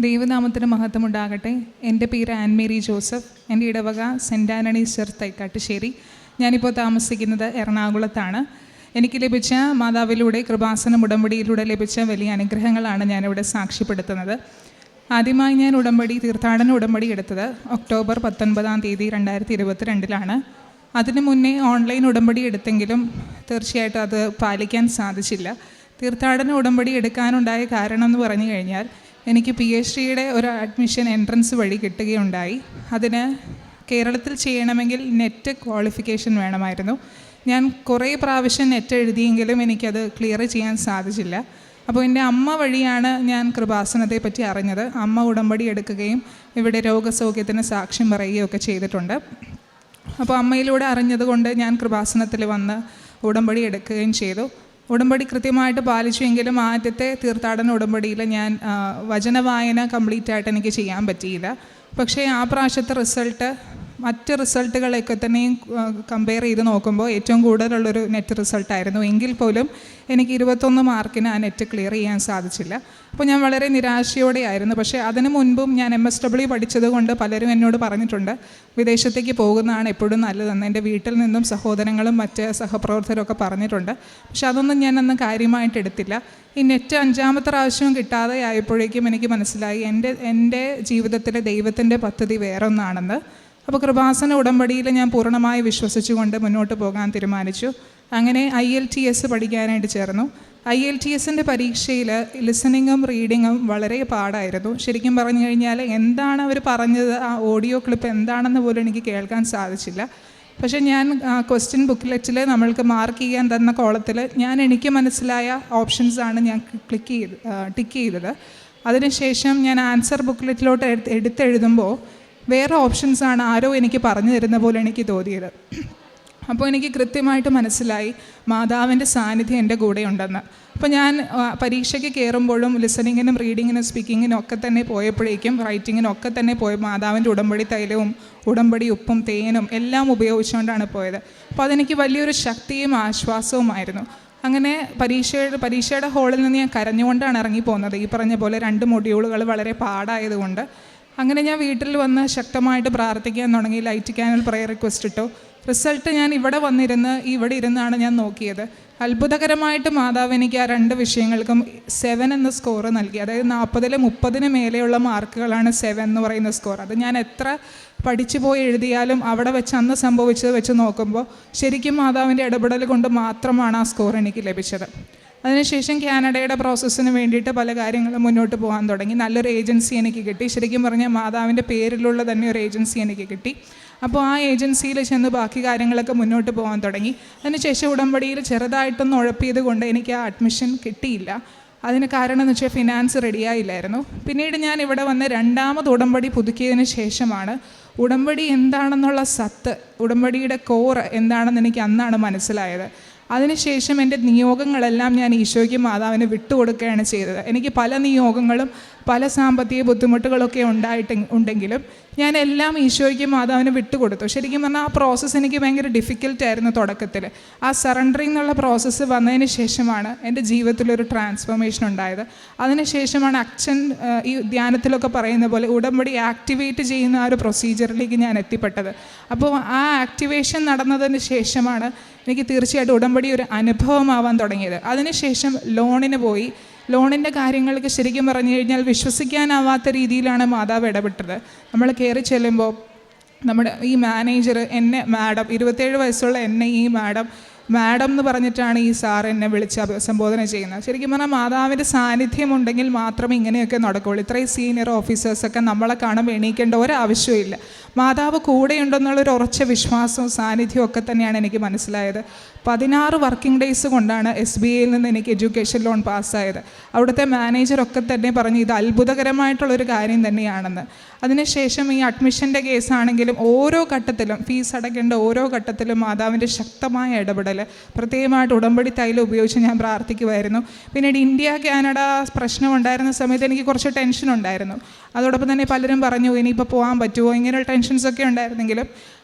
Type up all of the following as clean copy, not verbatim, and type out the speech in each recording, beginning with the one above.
ദൈവനാമത്തിന് മഹത്വമുണ്ടാകട്ടെ. എൻ്റെ പേര് ആൻമേരി ജോസഫ്. എൻ്റെ ഇടവക സെൻറ്റ് ആൻ്റണീസ് ചർച്ച് തൈക്കാട്ടുശ്ശേരി. ഞാനിപ്പോൾ താമസിക്കുന്നത് എറണാകുളത്താണ്. എനിക്ക് ലഭിച്ച മാതാവിലൂടെ കൃപാസനം ഉടമ്പടിയിലൂടെ ലഭിച്ച വലിയ അനുഗ്രഹങ്ങളാണ് ഞാനിവിടെ സാക്ഷ്യപ്പെടുത്തുന്നത്. ആദ്യമായി ഞാൻ തീർത്ഥാടന ഉടമ്പടി എടുത്തത് ഒക്ടോബർ 19 2022 അതിനു മുന്നേ ഓൺലൈൻ ഉടമ്പടി എടുത്തെങ്കിലും തീർച്ചയായിട്ടും അത് പാലിക്കാൻ സാധിച്ചില്ല. തീർത്ഥാടന ഉടമ്പടി എടുക്കാനുണ്ടായ കാരണം എന്ന് പറഞ്ഞു കഴിഞ്ഞാൽ, എനിക്ക് PhDയുടെ ഒരു അഡ്മിഷൻ എൻട്രൻസ് വഴി കിട്ടുകയുണ്ടായി. അതിന് കേരളത്തിൽ ചെയ്യണമെങ്കിൽ നെറ്റ് ക്വാളിഫിക്കേഷൻ വേണമായിരുന്നു. ഞാൻ കുറേ പ്രാവശ്യം നെറ്റ് എഴുതിയെങ്കിലും എനിക്കത് ക്ലിയർ ചെയ്യാൻ സാധിച്ചില്ല. അപ്പോൾ എൻ്റെ അമ്മ വഴിയാണ് ഞാൻ കൃപാസനത്തെ പറ്റി അറിഞ്ഞത്. അമ്മ ഉടമ്പടി എടുക്കുകയും ഇവിടെ രോഗസൗഖ്യത്തിന് സാക്ഷ്യം പറയുകയൊക്കെ ചെയ്തിട്ടുണ്ട്. അപ്പോൾ അമ്മയിലൂടെ അറിഞ്ഞതുകൊണ്ട് ഞാൻ കൃപാസനത്തിൽ വന്ന് ഉടമ്പടി എടുക്കുകയും ചെയ്തു. ഉടമ്പടി കൃത്യമായിട്ട് പാലിച്ചുവെങ്കിലും ആദ്യത്തെ തീർത്ഥാടന ഉടമ്പടിയിൽ ഞാൻ വചനവായന കംപ്ലീറ്റ് ആയിട്ട് എനിക്ക് ചെയ്യാൻ പറ്റിയില്ല. പക്ഷേ ആ പ്രാവശ്യത്തെ റിസൾട്ട് മറ്റ് റിസൾട്ടുകളൊക്കെ തന്നെയും കമ്പയർ ചെയ്ത് നോക്കുമ്പോൾ ഏറ്റവും കൂടുതലുള്ളൊരു നെറ്റ് റിസൾട്ടായിരുന്നു. എങ്കിൽ പോലും എനിക്ക് 21 മാർക്കിന് ആ നെറ്റ് ക്ലിയർ ചെയ്യാൻ സാധിച്ചില്ല. അപ്പോൾ ഞാൻ വളരെ നിരാശയോടെ ആയിരുന്നു. പക്ഷേ അതിനു മുൻപും ഞാൻ MSW പഠിച്ചത് കൊണ്ട് പലരും എന്നോട് പറഞ്ഞിട്ടുണ്ട്, വിദേശത്തേക്ക് പോകുന്നതാണ് എപ്പോഴും നല്ലതെന്ന്. എൻ്റെ വീട്ടിൽ നിന്നും സഹോദരങ്ങളും മറ്റ് സഹപ്രവർത്തകരൊക്കെ പറഞ്ഞിട്ടുണ്ട്. പക്ഷെ അതൊന്നും ഞാൻ അന്ന് കാര്യമായിട്ട് എടുത്തില്ല. ഈ നെറ്റ് 5ാമത്തെ പ്രാവശ്യവും കിട്ടാതെ ആയപ്പോഴേക്കും എനിക്ക് മനസ്സിലായി എൻ്റെ ജീവിതത്തിലെ ദൈവത്തിൻ്റെ പദ്ധതി വേറൊന്നാണെന്ന്. അപ്പോൾ കൃപാസന ഉടമ്പടിയിൽ ഞാൻ പൂർണ്ണമായി വിശ്വസിച്ചുകൊണ്ട് മുന്നോട്ട് പോകാൻ തീരുമാനിച്ചു. അങ്ങനെ IELTS പഠിക്കാനായിട്ട് ചേർന്നു. IELTSൻ്റെ പരീക്ഷയിൽ ലിസണിങ്ങും റീഡിങ്ങും വളരെ പാടായിരുന്നു. ശരിക്കും പറഞ്ഞു കഴിഞ്ഞാൽ എന്താണ് അവർ പറഞ്ഞത്, ആ ഓഡിയോ ക്ലിപ്പ് എന്താണെന്ന് പോലും എനിക്ക് കേൾക്കാൻ സാധിച്ചില്ല. പക്ഷേ ഞാൻ ക്വസ്റ്റ്യൻ ബുക്ക്ലെറ്റിൽ നമ്മൾക്ക് മാർക്ക് ചെയ്യാൻ തന്ന കോളത്തിൽ എനിക്ക് മനസ്സിലായ ഓപ്ഷൻസാണ് ഞാൻ ടിക്ക് ചെയ്തത്. അതിനുശേഷം ഞാൻ ആൻസർ ബുക്ക്ലെറ്റിലോട്ട് എടുത്തെഴുതുമ്പോൾ വേറെ ഓപ്ഷൻസാണ് ആരോ എനിക്ക് പറഞ്ഞു തരുന്ന പോലെ എനിക്ക് തോന്നിയത്. അപ്പോൾ എനിക്ക് കൃത്യമായിട്ട് മനസ്സിലായി മാതാവിൻ്റെ സാന്നിധ്യം എൻ്റെ കൂടെ ഉണ്ടെന്ന്. അപ്പോൾ ഞാൻ പരീക്ഷയ്ക്ക് കയറുമ്പോഴും ലിസണിങ്ങിനും റീഡിങ്ങിനും സ്പീക്കിങ്ങിനും ഒക്കെ തന്നെ പോയപ്പോഴേക്കും റൈറ്റിങ്ങിനും ഒക്കെ തന്നെ മാതാവിൻ്റെ ഉടമ്പടി തൈലവും ഉടമ്പടി ഉപ്പും തേനും എല്ലാം ഉപയോഗിച്ചുകൊണ്ടാണ് പോയത്. അപ്പോൾ അതെനിക്ക് വലിയൊരു ശക്തിയും ആശ്വാസവുമായിരുന്നു. അങ്ങനെ പരീക്ഷയുടെ ഹാളിൽ നിന്ന് ഞാൻ കരഞ്ഞുകൊണ്ടാണ് ഇറങ്ങിപ്പോകുന്നത്. ഈ പറഞ്ഞ പോലെ 2 മൊഡ്യൂളുകൾ വളരെ പാടായതുകൊണ്ട്. അങ്ങനെ ഞാൻ വീട്ടിൽ വന്ന് ശക്തമായിട്ട് പ്രാർത്ഥിക്കാൻ തുടങ്ങി. ലൈറ്റ് ക്യാനൽ പ്രയർ റിക്വസ്റ്റ് ഇട്ടു. റിസൾട്ട് ഞാൻ ഇവിടെ ഇരുന്നാണ് ഞാൻ നോക്കിയത്. അത്ഭുതകരമായിട്ട് മാതാവ് എനിക്ക് ആ 2 വിഷയങ്ങൾക്കും 7 എന്ന സ്കോർ നൽകി. അതായത് 40-ൽ 30-ന് മേലെയുള്ള മാർക്കുകളാണ് 7 എന്ന് പറയുന്ന സ്കോർ. അത് ഞാൻ എത്ര പഠിച്ചു പോയി എഴുതിയാലും അവിടെ വെച്ച് അന്ന് സംഭവിച്ചത് വെച്ച് നോക്കുമ്പോൾ ശരിക്കും മാതാവിൻ്റെ ഇടപെടൽ കൊണ്ട് മാത്രമാണ് ആ സ്കോർ എനിക്ക് ലഭിച്ചത്. അതിനുശേഷം കാനഡയുടെ പ്രോസസ്സിന് വേണ്ടിയിട്ട് പല കാര്യങ്ങളും മുന്നോട്ട് പോകാൻ തുടങ്ങി. നല്ലൊരു ഏജൻസി എനിക്ക് കിട്ടി. ശരിക്കും പറഞ്ഞാൽ മാതാവിൻ്റെ പേരിലുള്ള തന്നെ ഒരു ഏജൻസി എനിക്ക് കിട്ടി. അപ്പോൾ ആ ഏജൻസിയിൽ ചെന്ന് ബാക്കി കാര്യങ്ങളൊക്കെ മുന്നോട്ട് പോകാൻ തുടങ്ങി. അതിനുശേഷം ഉടമ്പടിയിൽ ചെറുതായിട്ടൊന്ന് ഉഴപ്പിയത് കൊണ്ട് എനിക്ക് ആ അഡ്മിഷൻ കിട്ടിയില്ല. അതിന് കാരണം എന്ന് വെച്ചാൽ ഫിനാൻസ് റെഡിയായില്ലായിരുന്നു. പിന്നീട് ഞാൻ ഇവിടെ വന്ന് 2ാമത് ഉടമ്പടി പുതുക്കിയതിന് ശേഷമാണ് ഉടമ്പടി എന്താണെന്നുള്ള ഉടമ്പടിയുടെ കോർ എന്താണെന്ന് എനിക്ക് അന്നാണ് മനസ്സിലായത്. അതിനുശേഷം എൻ്റെ നിയോഗങ്ങളെല്ലാം ഞാൻ ഈശോയ്ക്ക് മാതാവിന് വിട്ടുകൊടുക്കുകയാണ് ചെയ്തത്. എനിക്ക് പല നിയോഗങ്ങളും പല സാമ്പത്തിക ബുദ്ധിമുട്ടുകളൊക്കെ ഉണ്ടെങ്കിലും ഞാൻ എല്ലാം ഈശോയ്ക്ക് മാതാവിന് വിട്ടുകൊടുത്തു. ശരിക്കും പറഞ്ഞാൽ ആ പ്രോസസ്സ് എനിക്ക് ഭയങ്കര ഡിഫിക്കൽട്ടായിരുന്നു തുടക്കത്തിൽ. ആ സറണ്ടറിങ് എന്നുള്ള പ്രോസസ്സ് വന്നതിന് ശേഷമാണ് എൻ്റെ ജീവിതത്തിലൊരു ട്രാൻസ്ഫോർമേഷൻ ഉണ്ടായത്. അതിനുശേഷമാണ് അച്ഛൻ ഈ ധ്യാനത്തിലൊക്കെ പറയുന്ന പോലെ ഉടമ്പടി ആക്ടിവേറ്റ് ചെയ്യുന്ന ആ ഒരു പ്രൊസീജിയറിലേക്ക് ഞാൻ എത്തിപ്പെട്ടത്. അപ്പോൾ ആ ആക്ടിവേഷൻ നടന്നതിന് ശേഷമാണ് എനിക്ക് തീർച്ചയായിട്ടും ഉടമ്പടി ഒരു അനുഭവമാവാൻ തുടങ്ങിയത്. അതിനുശേഷം ലോണിന് പോയി. ലോണിൻ്റെ കാര്യങ്ങൾക്ക് ശരിക്കും പറഞ്ഞു കഴിഞ്ഞാൽ വിശ്വസിക്കാനാവാത്ത രീതിയിലാണ് മാതാവ് ഇടപെട്ടത്. നമ്മൾ കയറി ചെല്ലുമ്പോൾ നമ്മുടെ ഈ മാനേജർ മാഡം 27 വയസ്സുള്ള ഈ മാഡം എന്ന് പറഞ്ഞിട്ടാണ് ഈ സാർ എന്നെ വിളിച്ച് അഭിസംബോധന ചെയ്യുന്നത്. ശരിക്കും പറഞ്ഞാൽ മാതാവിൻ്റെ സാന്നിധ്യം ഉണ്ടെങ്കിൽ മാത്രമേ ഇങ്ങനെയൊക്കെ നടക്കുകയുള്ളൂ. ഇത്രയും സീനിയർ ഓഫീസേഴ്സൊക്കെ നമ്മളെ കാണുമ്പോൾ എണീക്കേണ്ട ഒരാവശ്യമില്ല. മാതാവ് കൂടെയുണ്ടെന്നുള്ളൊരു ഉറച്ച വിശ്വാസവും സാന്നിധ്യവും ഒക്കെ തന്നെയാണ് എനിക്ക് മനസ്സിലായത്. 16 വർക്കിംഗ് ഡേയ്സ് കൊണ്ടാണ് SBIയിൽ നിന്ന് എനിക്ക് എഡ്യൂക്കേഷൻ ലോൺ പാസ്സായത്. അവിടുത്തെ മാനേജറൊക്കെ തന്നെ പറഞ്ഞു ഇത് അത്ഭുതകരമായിട്ടുള്ളൊരു കാര്യം തന്നെയാണെന്ന്. അതിനുശേഷം ഈ അഡ്മിഷൻ്റെ കേസാണെങ്കിലും ഓരോ ഘട്ടത്തിലും ഫീസ് അടയ്ക്കേണ്ട ഓരോ ഘട്ടത്തിലും മാതാവിൻ്റെ ശക്തമായ ഇടപെടൽ പ്രത്യേകമായിട്ട് ഉടമ്പടി തൈലം ഉപയോഗിച്ച് ഞാൻ പ്രാർത്ഥിക്കുമായിരുന്നു. പിന്നീട് ഇന്ത്യ കാനഡ പ്രശ്നം ഉണ്ടായിരുന്ന സമയത്ത് എനിക്ക് കുറച്ച് ടെൻഷൻ ഉണ്ടായിരുന്നു. അതോടൊപ്പം തന്നെ പലരും പറഞ്ഞു ഇനിയിപ്പോൾ പോകാൻ പറ്റുമോ, ഇങ്ങനെയുള്ള ടെൻഷൻസൊക്കെ ഉണ്ടായിരുന്നെങ്കിലും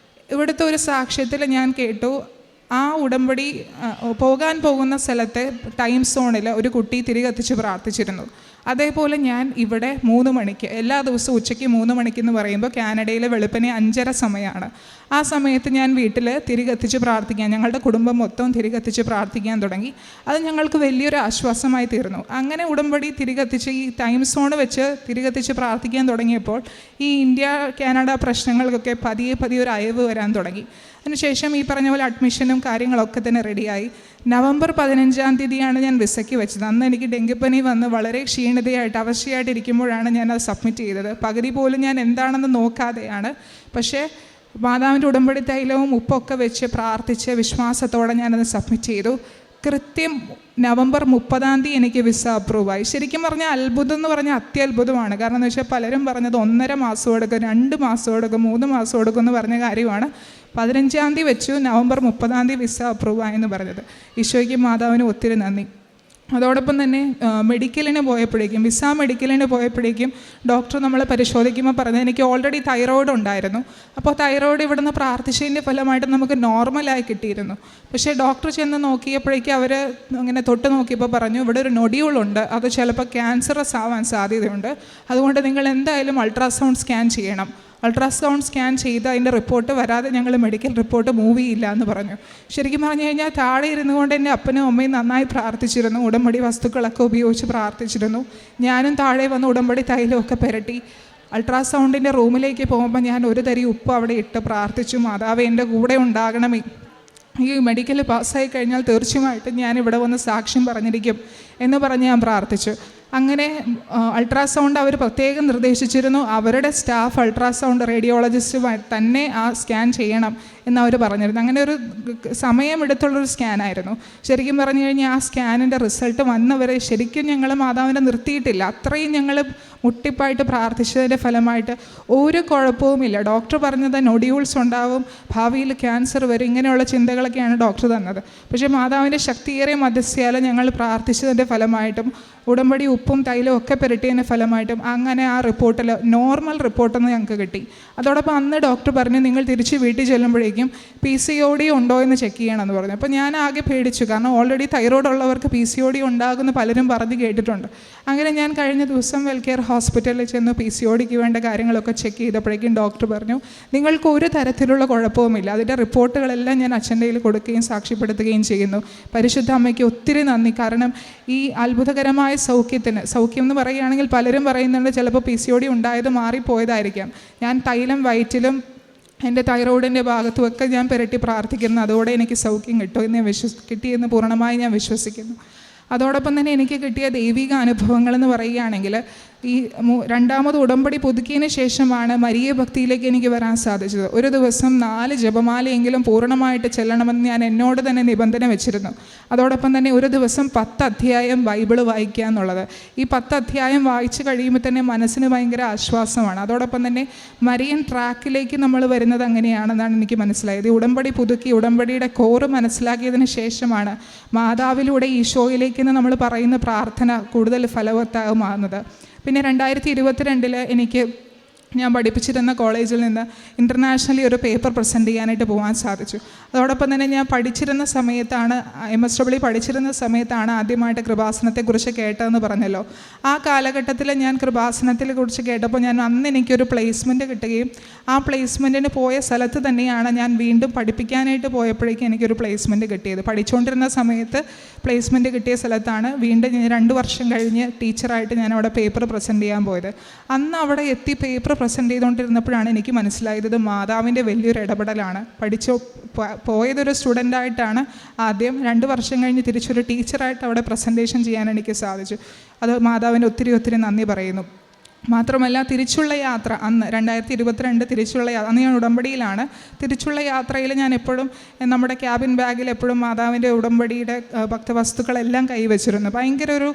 ഇവിടുത്തെ ഒരു സാക്ഷ്യത്തിൽ ഞാൻ കേട്ടു ആ ഉടമ്പടി പോകാൻ പോകുന്ന സ്ഥലത്തെ ടൈം സോണിൽ ഒരു കുട്ടി തിരി കത്തിച്ച് പ്രാർത്ഥിച്ചിരുന്നു. അതേപോലെ ഞാൻ ഇവിടെ 3 മണിക്ക് എല്ലാ ദിവസവും ഉച്ചയ്ക്ക് 3 മണിക്കെന്ന് പറയുമ്പോൾ കാനഡയിലെ വെളുപ്പിനെ 5:30 സമയമാണ്. ആ സമയത്ത് ഞാൻ വീട്ടിൽ തിരി കത്തിച്ച് പ്രാർത്ഥിക്കാൻ, ഞങ്ങളുടെ കുടുംബം മൊത്തം തിരി കത്തിച്ച് പ്രാർത്ഥിക്കാൻ തുടങ്ങി. അത് ഞങ്ങൾക്ക് വലിയൊരു ആശ്വാസമായി തീർന്നു. അങ്ങനെ ഉടമ്പടി തിരി കത്തിച്ച് ഈ ടൈം സോൺ വെച്ച് തിരി കത്തിച്ച് പ്രാർത്ഥിക്കാൻ തുടങ്ങിയപ്പോൾ ഈ ഇന്ത്യ കാനഡ പ്രശ്നങ്ങൾക്കൊക്കെ പതിയെ ഒരു അയവ് വരാൻ തുടങ്ങി. അതിനുശേഷം ഈ പറഞ്ഞ പോലെ അഡ്മിഷനും കാര്യങ്ങളൊക്കെ തന്നെ റെഡിയായി. നവംബർ 15-ാം തീയതിയാണ് ഞാൻ വിസയ്ക്ക് വെച്ചത്. അന്ന് എനിക്ക് ഡെങ്കിപ്പനി വന്ന് വളരെ ക്ഷീണിതയായിട്ട് അവശയായിട്ടിരിക്കുമ്പോഴാണ് ഞാനത് സബ്മിറ്റ് ചെയ്തത്. പകുതി പോലും ഞാൻ എന്താണെന്ന് നോക്കാതെയാണ്. പക്ഷേ മാതാവിൻ്റെ ഉടമ്പടി തൈലവും ഉപ്പൊക്കെ വെച്ച് പ്രാർത്ഥിച്ച് വിശ്വാസത്തോടെ ഞാനത് സബ്മിറ്റ് ചെയ്തു. കൃത്യം നവംബർ 30-ാം തീയതി എനിക്ക് വിസ അപ്രൂവായി. ശരിക്കും പറഞ്ഞാൽ അത്ഭുതം എന്ന് പറഞ്ഞാൽ അത്യത്ഭുതമാണ്. കാരണം എന്ന് വെച്ചാൽ പലരും പറഞ്ഞത് 1.5 മാസം എടുക്കും, 2 മാസം എടുക്കും, 3 മാസം എടുക്കും എന്ന് പറഞ്ഞ കാര്യമാണ്. 15-ാം തീയതി വെച്ചു, നവംബർ 30-ാം തീയതി വിസ അപ്രൂവായെന്ന് പറഞ്ഞത്. ഈശോയ്ക്കും മാതാവിനും ഒത്തിരി നന്ദി. അതോടൊപ്പം തന്നെ വിസ മെഡിക്കലിന് പോയപ്പോഴേക്കും ഡോക്ടർ നമ്മളെ പരിശോധിക്കുമ്പോൾ പറഞ്ഞത് എനിക്ക് ഓൾറെഡി തൈറോയ്ഡ് ഉണ്ടായിരുന്നു. അപ്പോൾ തൈറോയ്ഡ് ഇവിടുന്ന് പ്രാർത്ഥിച്ചതിൻ്റെ ഫലമായിട്ട് നമുക്ക് നോർമലായി കിട്ടിയിരുന്നു. പക്ഷേ ഡോക്ടർ ചെന്ന് നോക്കിയപ്പോഴേക്കും അവർ അങ്ങനെ തൊട്ട് നോക്കിയപ്പോൾ പറഞ്ഞു, ഇവിടെ ഒരു നൊഡ്യൂളുണ്ട്, അത് ചിലപ്പോൾ ക്യാൻസറസ് ആവാൻ സാധ്യതയുണ്ട്, അതുകൊണ്ട് നിങ്ങൾ എന്തായാലും അൾട്രാസൗണ്ട് സ്കാൻ ചെയ്യണം. അൾട്രാസൗണ്ട് സ്കാൻ ചെയ്ത് അതിൻ്റെ റിപ്പോർട്ട് വരാതെ ഞങ്ങൾ മെഡിക്കൽ റിപ്പോർട്ട് മൂവ് ചെയ്യില്ല എന്ന് പറഞ്ഞു. ശരിക്കും പറഞ്ഞു കഴിഞ്ഞാൽ താഴെ ഇരുന്നു കൊണ്ട് എൻ്റെ അപ്പനും അമ്മയും നന്നായി പ്രാർത്ഥിച്ചിരുന്നു, ഉടമ്പടി വസ്തുക്കളൊക്കെ ഉപയോഗിച്ച് പ്രാർത്ഥിച്ചിരുന്നു. ഞാനും താഴെ വന്ന് ഉടമ്പടി തൈലമൊക്കെ പുരട്ടി. അൾട്രാസൗണ്ടിൻ്റെ റൂമിലേക്ക് പോകുമ്പോൾ ഞാൻ ഒരു തരി ഉപ്പ് അവിടെ ഇട്ട് പ്രാർത്ഥിച്ചു, മാതാവേ എൻ്റെ കൂടെ ഉണ്ടാകണമേ, ഈ മെഡിക്കൽ പാസ്സായി കഴിഞ്ഞാൽ തീർച്ചയായിട്ടും ഞാൻ വന്ന് സാക്ഷ്യം പറഞ്ഞിരിക്കും എന്ന് പറഞ്ഞ് ഞാൻ പ്രാർത്ഥിച്ചു. അങ്ങനെ അൾട്രാസൗണ്ട് അവർ പ്രത്യേകം നിർദ്ദേശിച്ചിരുന്നു. അവരുടെ സ്റ്റാഫ് അൾട്രാസൗണ്ട് റേഡിയോളജിസ്റ്റുമായി തന്നെ ആ സ്കാൻ ചെയ്യണം എന്നവർ പറഞ്ഞിരുന്നു. അങ്ങനെ ഒരു സമയമെടുത്തുള്ളൊരു സ്കാനായിരുന്നു. ശരിക്കും പറഞ്ഞു കഴിഞ്ഞാൽ ആ സ്കാനിൻ്റെ റിസൾട്ട് വന്നവരെ ശരിക്കും ഞങ്ങൾ മാതാവിനെ നിർത്തിയിട്ടില്ല. അത്രയും ഞങ്ങൾ മുട്ടിപ്പായിട്ട് പ്രാർത്ഥിച്ചതിൻ്റെ ഫലമായിട്ട് ഒരു കുഴപ്പവുമില്ല. ഡോക്ടർ പറഞ്ഞത് നൊഡ്യൂൾസ് ഉണ്ടാവും, ഭാവിയിൽ ക്യാൻസർ വരും, ഇങ്ങനെയുള്ള ചിന്തകളൊക്കെയാണ് ഡോക്ടർ തന്നത്. പക്ഷേ മാതാവിൻ്റെ ശക്തിയേറിയ മധ്യസ്ഥയാൽ ഞങ്ങൾ പ്രാർത്ഥിച്ചതിൻ്റെ ഫലമായിട്ടും ഉടമ്പടി ഉപ്പും തൈലവും ഒക്കെ പുരട്ടിയതിൻ്റെ ഫലമായിട്ടും അങ്ങനെ ആ റിപ്പോർട്ടിൽ നോർമൽ റിപ്പോർട്ടെന്ന് ഞങ്ങൾക്ക് കിട്ടി. അതോടൊപ്പം അന്ന് ഡോക്ടർ പറഞ്ഞു, നിങ്ങൾ തിരിച്ച് വീട്ടിൽ ചെല്ലുമ്പോഴേക്കും PCOD ഉണ്ടോ എന്ന് ചെക്ക് ചെയ്യണമെന്ന് പറഞ്ഞു. അപ്പോൾ ഞാൻ ആകെ പേടിച്ചു, കാരണം ഓൾറെഡി തൈറോയ്ഡ് ഉള്ളവർക്ക് PCOD ഉണ്ടാകുമെന്ന് പലരും പറഞ്ഞ് കേട്ടിട്ടുണ്ട്. അങ്ങനെ ഞാൻ കഴിഞ്ഞ ദിവസം വെൽകെയർ ഹോസ്പിറ്റലിൽ ചെന്ന് PCODക്ക് വേണ്ട കാര്യങ്ങളൊക്കെ ചെക്ക് ചെയ്തപ്പോഴേക്കും ഡോക്ടർ പറഞ്ഞു, നിങ്ങൾക്ക് ഒരു തരത്തിലുള്ള കുഴപ്പവുമില്ല. അതിൻ്റെ റിപ്പോർട്ടുകളെല്ലാം ഞാൻ അച്ഛൻ്റെ കയ്യിൽ കൊടുക്കുകയും സാക്ഷ്യപ്പെടുത്തുകയും ചെയ്യുന്നു. പരിശുദ്ധ അമ്മയ്ക്ക് ഒത്തിരി നന്ദി. കാരണം ഈ അത്ഭുതകരമായ സൗഖ്യം എന്ന് പറയുകയാണെങ്കിൽ പലരും പറയുന്നുണ്ട് ചിലപ്പോൾ PCOD ഉണ്ടായത് മാറിപ്പോയതായിരിക്കാം. ഞാൻ തൈലം വയറ്റിലും എൻ്റെ തൈറോയിഡിൻ്റെ ഭാഗത്തുമൊക്കെ ഞാൻ പുരട്ടി പ്രാർത്ഥിക്കുന്നു, അതോടെ എനിക്ക് സൗഖ്യം കിട്ടിയെന്ന് പൂർണ്ണമായി ഞാൻ വിശ്വസിക്കുന്നു. അതോടൊപ്പം തന്നെ എനിക്ക് കിട്ടിയ ദൈവിക അനുഭവങ്ങളെന്ന് പറയുകയാണെങ്കിൽ ഈ രണ്ടാമത് ഉടമ്പടി പുതുക്കിയതിന് ശേഷമാണ് മരിയ ഭക്തിയിലേക്ക് എനിക്ക് വരാൻ സാധിച്ചത്. ഒരു ദിവസം 4 ജപമാലയെങ്കിലും പൂർണ്ണമായിട്ട് ചെല്ലണമെന്ന് ഞാൻ എന്നോട് തന്നെ നിബന്ധന വെച്ചിരുന്നു. അതോടൊപ്പം തന്നെ ഒരു ദിവസം 10 അധ്യായം ബൈബിള് വായിക്കുക എന്നുള്ളത്. ഈ 10 അധ്യായം വായിച്ച് കഴിയുമ്പോൾ തന്നെ മനസ്സിന് ഭയങ്കര ആശ്വാസമാണ്. അതോടൊപ്പം തന്നെ മരിയൻ ട്രാക്കിലേക്ക് നമ്മൾ വരുന്നത് അങ്ങനെയാണെന്നാണ് എനിക്ക് മനസ്സിലായത്. ഈ ഉടമ്പടി പുതുക്കി ഉടമ്പടിയുടെ കോറ് മനസ്സിലാക്കിയതിന് ശേഷമാണ് മാതാവിലൂടെ ഈശോയിലേക്ക് നമ്മൾ പറയുന്ന പ്രാർത്ഥന കൂടുതൽ ഫലവത്താകുന്നത്. പിന്നെ 2022 ഞാൻ പഠിപ്പിച്ചിരുന്ന കോളേജിൽ നിന്ന് ഇൻ്റർനാഷണലി ഒരു പേപ്പർ പ്രസൻറ്റ് ചെയ്യാനായിട്ട് പോകാൻ സാധിച്ചു. അതോടൊപ്പം തന്നെ ഞാൻ പഠിച്ചിരുന്ന സമയത്താണ്, MSW പഠിച്ചിരുന്ന സമയത്താണ് ആദ്യമായിട്ട് കൃപാസനത്തെക്കുറിച്ച് കേട്ടതെന്ന് പറഞ്ഞല്ലോ. ആ കാലഘട്ടത്തിൽ ഞാൻ കൃപാസനത്തെ കുറിച്ച് കേട്ടപ്പോൾ അന്ന് എനിക്കൊരു പ്ലേസ്മെൻറ്റ് കിട്ടുകയും ആ പ്ലേസ്മെൻറ്റിന് പോയ സ്ഥലത്ത് തന്നെയാണ് ഞാൻ വീണ്ടും പഠിപ്പിക്കാനായിട്ട് പോയപ്പോഴേക്കും എനിക്കൊരു പ്ലേസ്മെൻറ്റ് കിട്ടിയത്. പഠിച്ചുകൊണ്ടിരുന്ന സമയത്ത് പ്ലേസ്മെൻറ്റ് കിട്ടിയ സ്ഥലത്താണ് വീണ്ടും 2 വർഷം കഴിഞ്ഞ് ടീച്ചറായിട്ട് ഞാൻ അവിടെ പേപ്പർ പ്രസൻറ്റ് ചെയ്യാൻ പോയത്. അന്ന് അവിടെ എത്തി പേപ്പർ പ്രസൻറ്റ് ചെയ്തുകൊണ്ടിരുന്നപ്പോഴാണ് എനിക്ക് മനസ്സിലായത് ഇത് മാതാവിൻ്റെ വലിയൊരു ഇടപെടലാണ്. പോയതൊരു സ്റ്റുഡൻ്റായിട്ടാണ് ആദ്യം, 2 വർഷം കഴിഞ്ഞ് തിരിച്ചൊരു ടീച്ചറായിട്ട് അവിടെ പ്രസൻറ്റേഷൻ ചെയ്യാൻ എനിക്ക് സാധിച്ചു. അത് മാതാവിന് ഒത്തിരി നന്ദി പറയുന്നു. മാത്രമല്ല തിരിച്ചുള്ള യാത്ര, അന്ന് 2022 തിരിച്ചുള്ള അന്ന് ഞാൻ ഉടമ്പടിയിലാണ്. തിരിച്ചുള്ള യാത്രയിൽ ഞാൻ എപ്പോഴും നമ്മുടെ ക്യാബിൻ ബാഗിൽ എപ്പോഴും മാതാവിൻ്റെ ഉടമ്പടിയുടെ ഭക്തവസ്തുക്കളെല്ലാം കൈവച്ചിരുന്നു. ഭയങ്കര ഒരു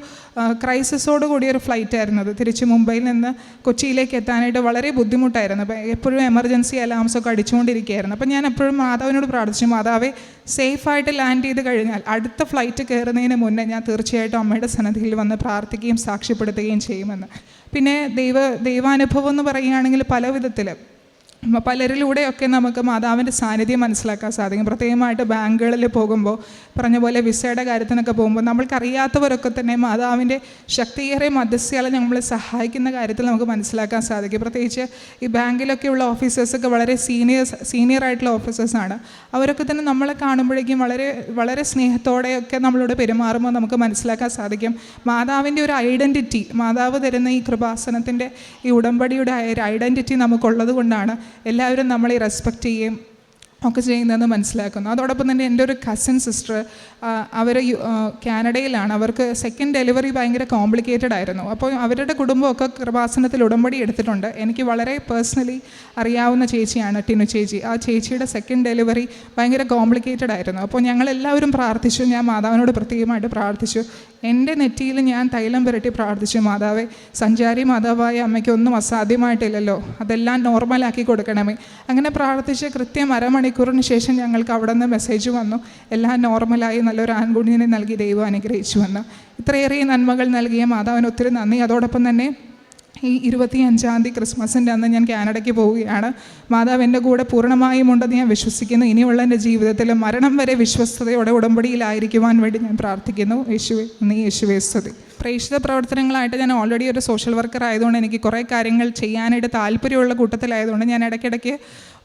ക്രൈസിസോട് കൂടിയൊരു ഫ്ലൈറ്റായിരുന്നു അത്. തിരിച്ച് മുംബൈയിൽ നിന്ന് കൊച്ചിയിലേക്ക് എത്താനായിട്ട് വളരെ ബുദ്ധിമുട്ടായിരുന്നു. എപ്പോഴും എമർജൻസി അലാംസൊക്കെ അടിച്ചുകൊണ്ടിരിക്കുകയായിരുന്നു. അപ്പോൾ ഞാൻ എപ്പോഴും മാതാവിനോട് പ്രാർത്ഥിച്ചു, മാതാവേ സേഫായിട്ട് ലാൻഡ് ചെയ്ത് കഴിഞ്ഞാൽ അടുത്ത ഫ്ലൈറ്റ് കയറുന്നതിന് മുന്നേ ഞാൻ തീർച്ചയായിട്ടും അമ്മയുടെ സന്നിധിയിൽ വന്ന് പ്രാർത്ഥിക്കുകയും സാക്ഷ്യപ്പെടുത്തുകയും ചെയ്യുമെന്ന്. പിന്നെ ദൈവാനുഭവം എന്ന് പറയുകയാണെങ്കിൽ പല വിധത്തിൽ പലരിലൂടെയൊക്കെ നമുക്ക് മാതാവിൻ്റെ സാന്നിധ്യം മനസ്സിലാക്കാൻ സാധിക്കും. പ്രത്യേകമായിട്ട് ബാങ്കുകളിൽ പോകുമ്പോൾ, പറഞ്ഞ പോലെ വിസയുടെ കാര്യത്തിനൊക്കെ പോകുമ്പോൾ, നമ്മൾക്കറിയാത്തവരൊക്കെ തന്നെ മാതാവിൻ്റെ ശക്തിയേറെ മധ്യസ്ഥയാൽ നമ്മളെ സഹായിക്കുന്ന കാര്യത്തിൽ നമുക്ക് മനസ്സിലാക്കാൻ സാധിക്കും. പ്രത്യേകിച്ച് ഈ ബാങ്കിലൊക്കെയുള്ള ഓഫീസേഴ്സൊക്കെ വളരെ സീനിയറായിട്ടുള്ള ഓഫീസേഴ്സാണ്. അവരൊക്കെ തന്നെ നമ്മളെ കാണുമ്പോഴേക്കും വളരെ വളരെ സ്നേഹത്തോടെയൊക്കെ നമ്മളോട് പെരുമാറുമ്പോൾ നമുക്ക് മനസ്സിലാക്കാൻ സാധിക്കും മാതാവിൻ്റെ ഒരു ഐഡൻറ്റിറ്റി, മാതാവ് തരുന്ന ഈ കൃപാസനത്തിൻ്റെ ഈ ഉടമ്പടിയുടെ ഒരു ഐഡൻറ്റിറ്റി നമുക്കുള്ളത് കൊണ്ടാണ് എല്ലാവരും നമ്മളെ റെസ്പെക്റ്റ് ചെയ്യുകയും ഒക്കെ ചെയ്യുന്നതെന്ന് മനസ്സിലാക്കുന്നു. അതോടൊപ്പം തന്നെ എൻ്റെ ഒരു കസിൻ സിസ്റ്റർ, അവർ കാനഡയിലാണ്. അവർക്ക് സെക്കൻഡ് ഡെലിവറി ഭയങ്കര കോംപ്ലിക്കേറ്റഡ് ആയിരുന്നു. അപ്പോൾ അവരുടെ കുടുംബമൊക്കെ കൃപാസനത്തിൽ ഉടമ്പടി എടുത്തിട്ടുണ്ട്. എനിക്ക് വളരെ പേഴ്സണലി അറിയാവുന്ന ചേച്ചിയാണ് ടിനു ചേച്ചി. ആ ചേച്ചിയുടെ സെക്കൻഡ് ഡെലിവറി ഭയങ്കര കോംപ്ലിക്കേറ്റഡ് ആയിരുന്നു. അപ്പോൾ ഞങ്ങളെല്ലാവരും പ്രാർത്ഥിച്ചു. ഞാൻ മാതാവിനോട് പ്രത്യേകമായിട്ട് പ്രാർത്ഥിച്ചു. എൻ്റെ നെറ്റിയിൽ ഞാൻ തൈലം പുരട്ടി പ്രാർത്ഥിച്ചു, മാതാവേ, സഞ്ചാരി മാതാവായ അമ്മയ്ക്ക് ഒന്നും അസാധ്യമായിട്ടില്ലല്ലോ, അതെല്ലാം നോർമലാക്കി കൊടുക്കണമേ. അങ്ങനെ പ്രാർത്ഥിച്ച് കൃത്യം അരമണിക്കൂറിന് ശേഷം ഞങ്ങൾക്ക് അവിടെ നിന്ന് മെസ്സേജ് വന്നു, എല്ലാം നോർമലായി, നല്ലൊരു ആൺകുഞ്ഞിനെ നൽകി ദൈവം അനുഗ്രഹിച്ചു വന്നു. ഇത്രയേറെ നന്മകൾ നൽകിയ മാതാവിന് ഒത്തിരി നന്ദി. അതോടൊപ്പം തന്നെ ഈ 25-ാം തീയതി ക്രിസ്മസിൻ്റെ അന്ന് ഞാൻ കാനഡയ്ക്ക് പോവുകയാണ്. മാതാവ് എൻ്റെ കൂടെ പൂർണ്ണമായും ഉണ്ടെന്ന് ഞാൻ വിശ്വസിക്കുന്നു. ഇനിയുള്ള എൻ്റെ ജീവിതത്തിൽ മരണം വരെ വിശ്വസ്തയോടെ ഉടമ്പടിയിലായിരിക്കുവാൻ വേണ്ടി ഞാൻ പ്രാർത്ഥിക്കുന്നു. യേശുവേ നീ, യേശുവേ സ്തുതി. പ്രേക്ഷിത പ്രവർത്തനങ്ങളായിട്ട് ഞാൻ ഓൾറെഡി ഒരു സോഷ്യൽ വർക്കർ ആയതുകൊണ്ട് എനിക്ക് കുറേ കാര്യങ്ങൾ ചെയ്യാനായിട്ട് താല്പര്യമുള്ള കൂട്ടത്തിലായതുകൊണ്ട് ഞാൻ ഇടയ്ക്കിടയ്ക്ക്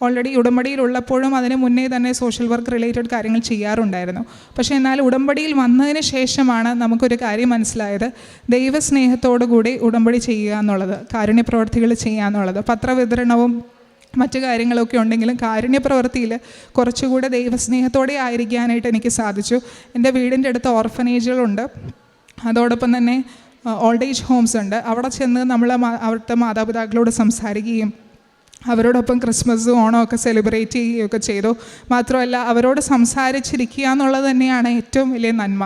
ഓൾറെഡി ഉടമ്പടിയിലുള്ളപ്പോഴും അതിന് മുന്നേ തന്നെ സോഷ്യൽ വർക്ക് റിലേറ്റഡ് കാര്യങ്ങൾ ചെയ്യാറുണ്ടായിരുന്നു. പക്ഷേ എന്നാൽ ഉടമ്പടിയിൽ വന്നതിന് ശേഷമാണ് നമുക്കൊരു കാര്യം മനസ്സിലായത്, ദൈവസ്നേഹത്തോടു കൂടി ഉടമ്പടി ചെയ്യുക എന്നുള്ളത്, കാരുണ്യപ്രവർത്തികൾ ചെയ്യുക എന്നുള്ളത്. പത്രവിതരണവും മറ്റു കാര്യങ്ങളൊക്കെ ഉണ്ടെങ്കിലും കാരുണ്യപ്രവൃത്തിയിൽ കുറച്ചുകൂടെ ദൈവസ്നേഹത്തോടെ ആയിരിക്കാനായിട്ട് എനിക്ക് സാധിച്ചു. എൻ്റെ വീടിൻ്റെ അടുത്ത് ഓർഫനേജുകളുണ്ട്, അതോടൊപ്പം തന്നെ ഓൾഡ് ഏജ് ഹോംസ് ഉണ്ട്. അവിടെ ചെന്ന് നമ്മൾ അവിടുത്തെ മാതാപിതാക്കളോട് സംസാരിക്കുകയും അവരോടൊപ്പം ക്രിസ്മസും ഓണമൊക്കെ സെലിബ്രേറ്റ് ചെയ്യുകയൊക്കെ ചെയ്തു. മാത്രമല്ല അവരോട് സംസാരിച്ചിരിക്കുക എന്നുള്ളത് തന്നെയാണ് ഏറ്റവും വലിയ നന്മ.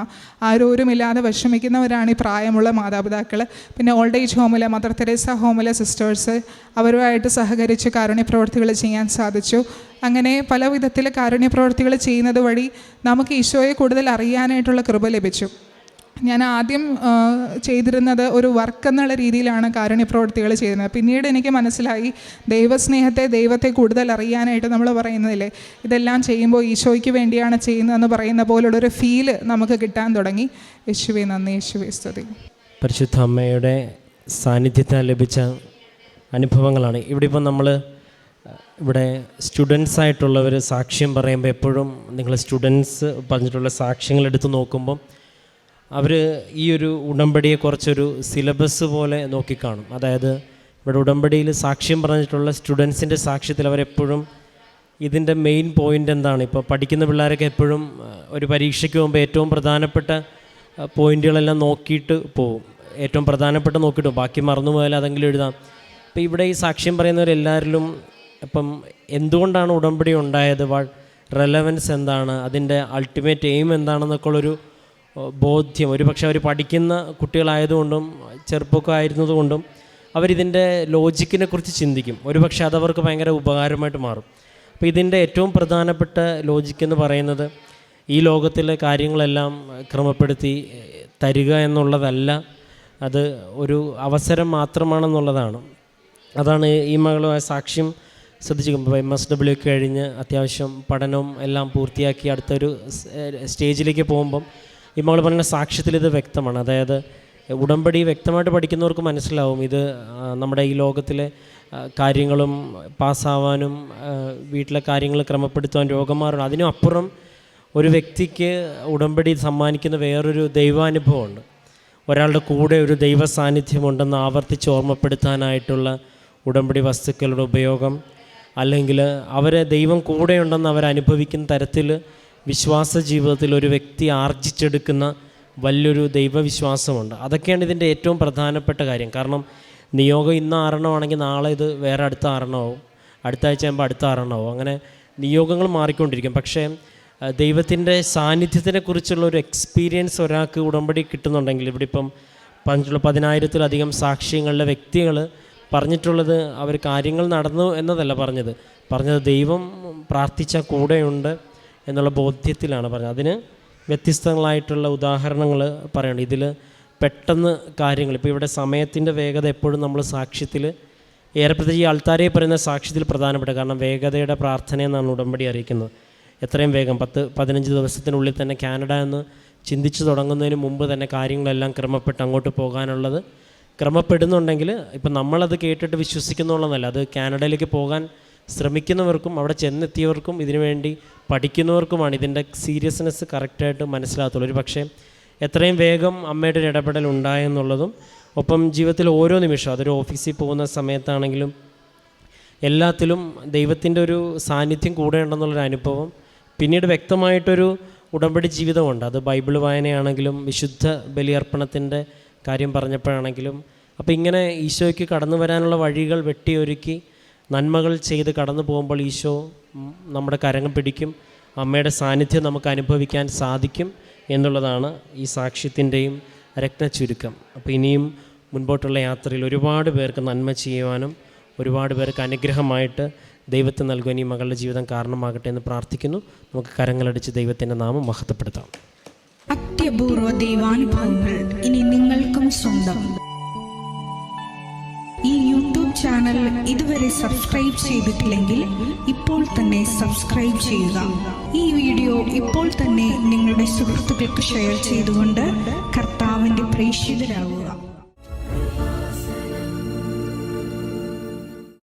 ആരോരുമില്ലാതെ വിഷമിക്കുന്നവരാണ് ഈ പ്രായമുള്ള മാതാപിതാക്കൾ. പിന്നെ ഓൾഡ് ഏജ് ഹോമിലെ മദർ തെരേസ ഹോമിലെ സിസ്റ്റേഴ്സ്, അവരുമായിട്ട് സഹകരിച്ച് കാരുണ്യപ്രവർത്തികൾ ചെയ്യാൻ സാധിച്ചു. അങ്ങനെ പല വിധത്തിൽ കാരുണ്യപ്രവർത്തികൾ ചെയ്യുന്നത് വഴി നമുക്ക് ഈശോയെ കൂടുതൽ അറിയാനായിട്ടുള്ള കൃപ ലഭിച്ചു. ഞാൻ ആദ്യം ചെയ്തിരുന്നത് ഒരു വർക്ക് എന്നുള്ള രീതിയിലാണ് കാരുണ്യപ്രവർത്തികൾ ചെയ്യുന്നത്. പിന്നീട് എനിക്ക് മനസ്സിലായി ദൈവത്തെ കൂടുതൽ അറിയാനായിട്ട് നമ്മൾ പറയുന്നതില്ലേ, ഇതെല്ലാം ചെയ്യുമ്പോൾ ഈശോയ്ക്ക് വേണ്ടിയാണ് ചെയ്യുന്നതെന്ന് പറയുന്ന പോലുള്ളൊരു ഫീല് നമുക്ക് കിട്ടാൻ തുടങ്ങി. യേശുവേ നന്ദി, യേശുവേ സ്തുതി. പരിശുദ്ധ അമ്മയുടെ സാന്നിധ്യത്താൽ ലഭിച്ച അനുഭവങ്ങളാണ്. ഇപ്പം നമ്മൾ ഇവിടെ സ്റ്റുഡൻസ് ആയിട്ടുള്ളവർ സാക്ഷ്യം പറയുമ്പോൾ എപ്പോഴും നിങ്ങൾ സ്റ്റുഡൻസ് പറഞ്ഞിട്ടുള്ള സാക്ഷ്യങ്ങൾ എടുത്ത് നോക്കുമ്പം അവർ ഈ ഒരു ഉടമ്പടിയെ കുറച്ചൊരു സിലബസ് പോലെ നോക്കിക്കാണും. അതായത് ഇവിടെ ഉടമ്പടിയിൽ സാക്ഷ്യം പറഞ്ഞിട്ടുള്ള സ്റ്റുഡൻസിൻ്റെ സാക്ഷ്യത്തിൽ അവരെപ്പോഴും ഇതിൻ്റെ മെയിൻ പോയിൻ്റ് എന്താണ്, ഇപ്പോൾ പഠിക്കുന്ന പിള്ളേരൊക്കെ എപ്പോഴും ഒരു പരീക്ഷയ്ക്ക് പോകുമ്പോൾ ഏറ്റവും പ്രധാനപ്പെട്ട പോയിൻ്റുകളെല്ലാം നോക്കിയിട്ട് പോവും, ഏറ്റവും പ്രധാനപ്പെട്ട നോക്കിയിട്ട് പോകും, ബാക്കി മറന്നു പോയാൽ അതെങ്കിലും എഴുതാം. അപ്പോൾ ഇവിടെ ഈ സാക്ഷ്യം പറയുന്നവരെല്ലാവരിലും ഇപ്പം എന്തുകൊണ്ടാണ് ഉടമ്പടി ഉണ്ടായത്, റെലവൻസ് എന്താണ്, അതിൻ്റെ അൾട്ടിമേറ്റ് എയിം എന്താണെന്നൊക്കെ ഉള്ളൊരു ബോധ്യം, ഒരു പക്ഷേ അവർ പഠിക്കുന്ന കുട്ടികളായതുകൊണ്ടും ചെറുപ്പമൊക്കെ ആയിരുന്നതുകൊണ്ടും അവരിതിൻ്റെ ലോജിക്കിനെ കുറിച്ച് ചിന്തിക്കും. ഒരു പക്ഷേ അതവർക്ക് ഭയങ്കര ഉപകാരമായിട്ട് മാറും. അപ്പോൾ ഇതിൻ്റെ ഏറ്റവും പ്രധാനപ്പെട്ട ലോജിക്കെന്ന് പറയുന്നത് ഈ ലോകത്തിലെ കാര്യങ്ങളെല്ലാം ക്രമപ്പെടുത്തി തരിക എന്നുള്ളതല്ല, അത് ഒരു അവസരം മാത്രമാണെന്നുള്ളതാണ്. അതാണ് ഈ മകളുമായ സാക്ഷ്യം ശ്രദ്ധിച്ചിരിക്കുമ്പോൾ MSW കഴിഞ്ഞ് അത്യാവശ്യം പഠനവും എല്ലാം പൂർത്തിയാക്കി അടുത്തൊരു സ്റ്റേജിലേക്ക് പോകുമ്പം ഈ മകൾ പറഞ്ഞ സാക്ഷ്യത്തിൽ ഇത് വ്യക്തമാണ്. അതായത് ഉടമ്പടി വ്യക്തമായിട്ട് പഠിക്കുന്നവർക്ക് മനസ്സിലാവും ഇത് നമ്മുടെ ഈ ലോകത്തിലെ കാര്യങ്ങളും പാസ്സാവാനും വീട്ടിലെ കാര്യങ്ങൾ ക്രമപ്പെടുത്തുവാൻ, രോഗം മാറണം, അതിനും അപ്പുറം ഒരു വ്യക്തിക്ക് ഉടമ്പടി സമ്മാനിക്കുന്ന വേറൊരു ദൈവാനുഭവമുണ്ട്. ഒരാളുടെ കൂടെ ഒരു ദൈവ സാന്നിധ്യമുണ്ടെന്ന് ആവർത്തിച്ച് ഓർമ്മപ്പെടുത്താനായിട്ടുള്ള ഉടമ്പടി വസ്തുക്കളുടെ ഉപയോഗം, അല്ലെങ്കിൽ അവരെ ദൈവം കൂടെയുണ്ടെന്ന് അവരനുഭവിക്കുന്ന തരത്തിൽ വിശ്വാസ ജീവിതത്തിൽ ഒരു വ്യക്തി ആർജിച്ചെടുക്കുന്ന വലിയൊരു ദൈവവിശ്വാസമുണ്ട്. അതൊക്കെയാണ് ഇതിൻ്റെ ഏറ്റവും പ്രധാനപ്പെട്ട കാര്യം. കാരണം നിയോഗം ഇന്ന് 6 ആണെങ്കിൽ നാളെ ഇത് വേറെ അടുത്ത 6 ആവും, അടുത്ത ആഴ്ച ആകുമ്പോൾ അടുത്ത 6 ആവും. അങ്ങനെ നിയോഗങ്ങൾ മാറിക്കൊണ്ടിരിക്കും. പക്ഷേ ദൈവത്തിൻ്റെ സാന്നിധ്യത്തിനെ കുറിച്ചുള്ള ഒരു എക്സ്പീരിയൻസ് ഒരാൾക്ക് ഉടമ്പടി കിട്ടുന്നുണ്ടെങ്കിൽ, ഇവിടെ ഇപ്പം 10,000-ത്തിലധികം സാക്ഷ്യങ്ങളിലെ വ്യക്തികൾ പറഞ്ഞിട്ടുള്ളത് അവർ കാര്യങ്ങൾ നടന്നു എന്നതല്ല പറഞ്ഞത് ദൈവം പ്രാർത്ഥിച്ച കൂടെയുണ്ട് എന്നുള്ള ബോധ്യത്തിലാണ് പറഞ്ഞത്. അതിന് വ്യത്യസ്തങ്ങളായിട്ടുള്ള ഉദാഹരണങ്ങൾ പറയണം. ഇതിൽ പെട്ടെന്ന് കാര്യങ്ങൾ, ഇപ്പോൾ ഇവിടെ സമയത്തിൻ്റെ വേഗത എപ്പോഴും നമ്മൾ സാക്ഷ്യത്തിൽ ഏറെ പ്രത്യേകിച്ച് ഈ അൾത്താരെ പറയുന്ന സാക്ഷ്യത്തിൽ പ്രധാനപ്പെട്ട, കാരണം വേഗതയുടെ പ്രാർത്ഥന എന്നാണ് ഉടമ്പടി അറിയിക്കുന്നത്. എത്രയും വേഗം 10-15 ദിവസത്തിനുള്ളിൽ തന്നെ കാനഡ എന്ന് ചിന്തിച്ചു തുടങ്ങുന്നതിന് മുമ്പ് തന്നെ കാര്യങ്ങളെല്ലാം ക്രമപ്പെട്ട് അങ്ങോട്ട് പോകാനുള്ളത് ക്രമപ്പെടുന്നുണ്ടെങ്കിൽ ഇപ്പം നമ്മളത് കേട്ടിട്ട് വിശ്വസിക്കുന്നുള്ളതല്ല, അത് കാനഡയിലേക്ക് പോകാൻ ശ്രമിക്കുന്നവർക്കും അവിടെ ചെന്നെത്തിയവർക്കും ഇതിനുവേണ്ടി പഠിക്കുന്നവർക്കുമാണ് ഇതിൻ്റെ സീരിയസ്നെസ് കറക്റ്റായിട്ട് മനസ്സിലാകത്തുള്ളൂ. ഒരു പക്ഷേ എത്രയും വേഗം അമ്മയുടെ ഒരു ഇടപെടൽ ഉണ്ടായെന്നുള്ളതും, ഒപ്പം ജീവിതത്തിൽ ഓരോ നിമിഷം, അതൊരു ഓഫീസിൽ പോകുന്ന സമയത്താണെങ്കിലും എല്ലാത്തിലും ദൈവത്തിൻ്റെ ഒരു സാന്നിധ്യം കൂടെ ഉണ്ടെന്നുള്ളൊരു അനുഭവം. പിന്നീട് വ്യക്തമായിട്ടൊരു ഉടമ്പടി ജീവിതമുണ്ട്. അത് ബൈബിൾ വായനയാണെങ്കിലും വിശുദ്ധ ബലിയർപ്പണത്തിൻ്റെ കാര്യം പറഞ്ഞപ്പോഴാണെങ്കിലും, അപ്പോൾ ഇങ്ങനെ ഈശോയ്ക്ക് കടന്നു വരാനുള്ള വഴികൾ വെട്ടിയൊരുക്കി നന്മകൾ ചെയ്ത് കടന്നു പോകുമ്പോൾ ഈശോ നമ്മുടെ കരങ്ങൾ പിടിക്കും, അമ്മയുടെ സാന്നിധ്യം നമുക്ക് അനുഭവിക്കാൻ സാധിക്കും എന്നുള്ളതാണ് ഈ സാക്ഷ്യത്തിൻ്റെയും രത്നച്ചുരുക്കം. അപ്പോൾ ഇനിയും മുൻപോട്ടുള്ള യാത്രയിൽ ഒരുപാട് പേർക്ക് നന്മ ചെയ്യുവാനും ഒരുപാട് പേർക്ക് അനുഗ്രഹമായിട്ട് ദൈവത്തെ നൽകുവാൻ ഈ മകളുടെ ജീവിതം കാരണമാകട്ടെ എന്ന് പ്രാർത്ഥിക്കുന്നു. നമുക്ക് കരങ്ങളടിച്ച് ദൈവത്തിൻ്റെ നാമം മഹത്വപ്പെടുത്താം. അത്യപൂർവ ദൈവാനുഭവങ്ങൾ ഇനി നിങ്ങൾക്കും സ്വന്തം. ഈ യൂട്യൂബ് ചാനൽ ഇതുവരെ സബ്സ്ക്രൈബ് ചെയ്തിട്ടില്ലെങ്കിൽ ഇപ്പോൾ തന്നെ സബ്സ്ക്രൈബ് ചെയ്യുക. ഈ വീഡിയോ ഇപ്പോൾ തന്നെ നിങ്ങളുടെ സുഹൃത്തുക്കൾക്ക് ഷെയർ ചെയ്തുകൊണ്ട് കർത്താവിൻ്റെ പ്രേക്ഷിതരാകുക.